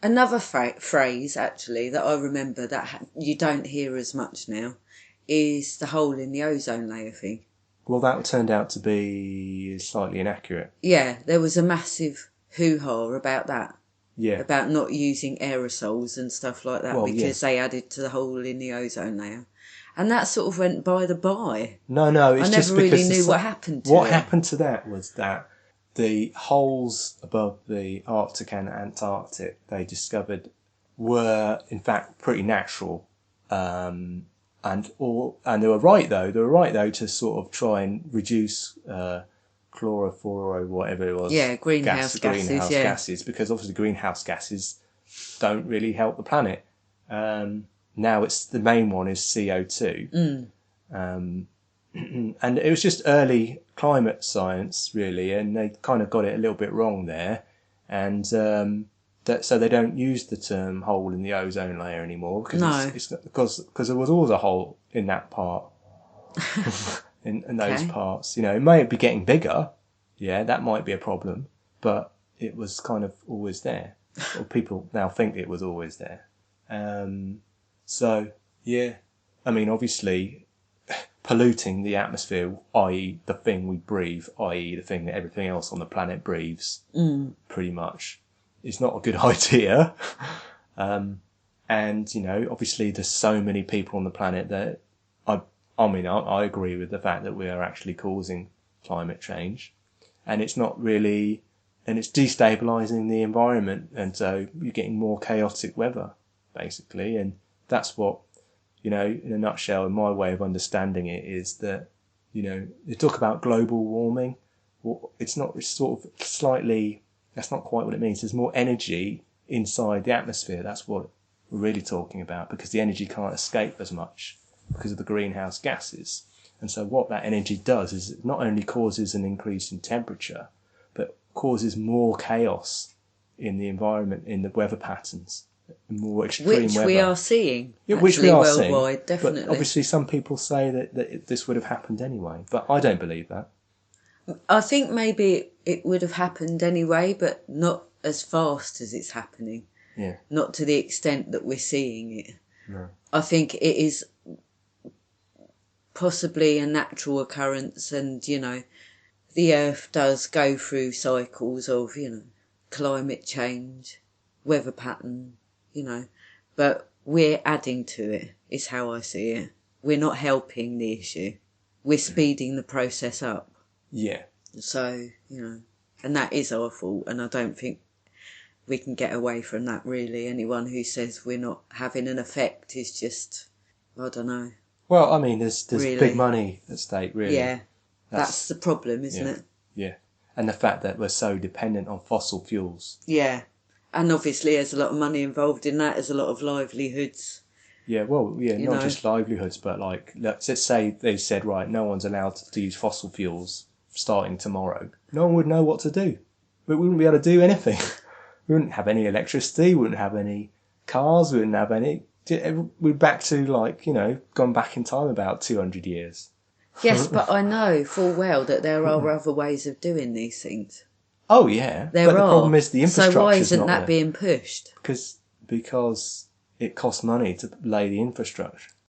Another phrase, actually, that I remember that you don't hear as much now is the hole in the ozone layer thing. Well, that turned out to be slightly inaccurate. Yeah, there was a massive hoo-ha about that. Yeah. About not using aerosols and stuff like that because they added to the hole in the ozone layer. And that sort of went by the by. No, it's I just never because really knew what happened to it. What happened to that was that the holes above the Arctic and Antarctic they discovered were in fact pretty natural, and they were right though. They were right though to sort of try and reduce chlorofluoro whatever it was. Yeah, greenhouse gases. Because obviously greenhouse gases don't really help the planet. Now it's the main one is CO2. And it was just early climate science, really, and they kind of got it a little bit wrong there. And so they don't use the term hole in the ozone layer anymore because there was always a hole in that part, in those parts. You know, it may be getting bigger. Yeah, that might be a problem, but it was kind of always there. Or people now think it was always there. So, yeah, I mean, obviously, polluting the atmosphere, i.e. the thing we breathe, i.e. the thing that everything else on the planet breathes, pretty much, is not a good idea. And, you know, obviously there's so many people on the planet that, I agree with the fact that we are actually causing climate change. And it's not really, and it's destabilising the environment, and so you're getting more chaotic weather, basically, and that's what, you know, in a nutshell, in my way of understanding it, is that, you know, they talk about global warming. Well, it's sort of slightly, that's not quite what it means. There's more energy inside the atmosphere. That's what we're really talking about, because the energy can't escape as much because of the greenhouse gases. And so what that energy does is it not only causes an increase in temperature, but causes more chaos in the environment, in the weather patterns. More extreme which weather. we are seeing, which we are worldwide, seeing, definitely. But obviously some people say that this would have happened anyway, but I don't believe that. I think maybe it would have happened anyway, but not as fast as it's happening. Yeah. Not to the extent that we're seeing it. No. I think it is possibly a natural occurrence, and, you know, the Earth does go through cycles of, you know, climate change, weather pattern, you know, but we're adding to it, is how I see it. We're not helping the issue. We're speeding the process up. Yeah. So, you know, and that is our fault, and I don't think we can get away from that, really. Anyone who says we're not having an effect is just, I don't know. Well, I mean, there's really big money at stake, really. Yeah, that's the problem, isn't it? Yeah. And the fact that we're so dependent on fossil fuels. Yeah. And obviously there's a lot of money involved in that. There's a lot of livelihoods. Yeah, well, yeah, not just livelihoods, but like, let's say they said, right, no one's allowed to use fossil fuels starting tomorrow. No one would know what to do. We wouldn't be able to do anything. We wouldn't have any electricity, we wouldn't have any cars, we wouldn't have any... We're back to, like, you know, gone back in time about 200 years. Yes, but I know full well that there are other ways of doing these things. Oh, yeah. But the problem is the infrastructure. So why isn't that being pushed? Because it costs money to lay the infrastructure.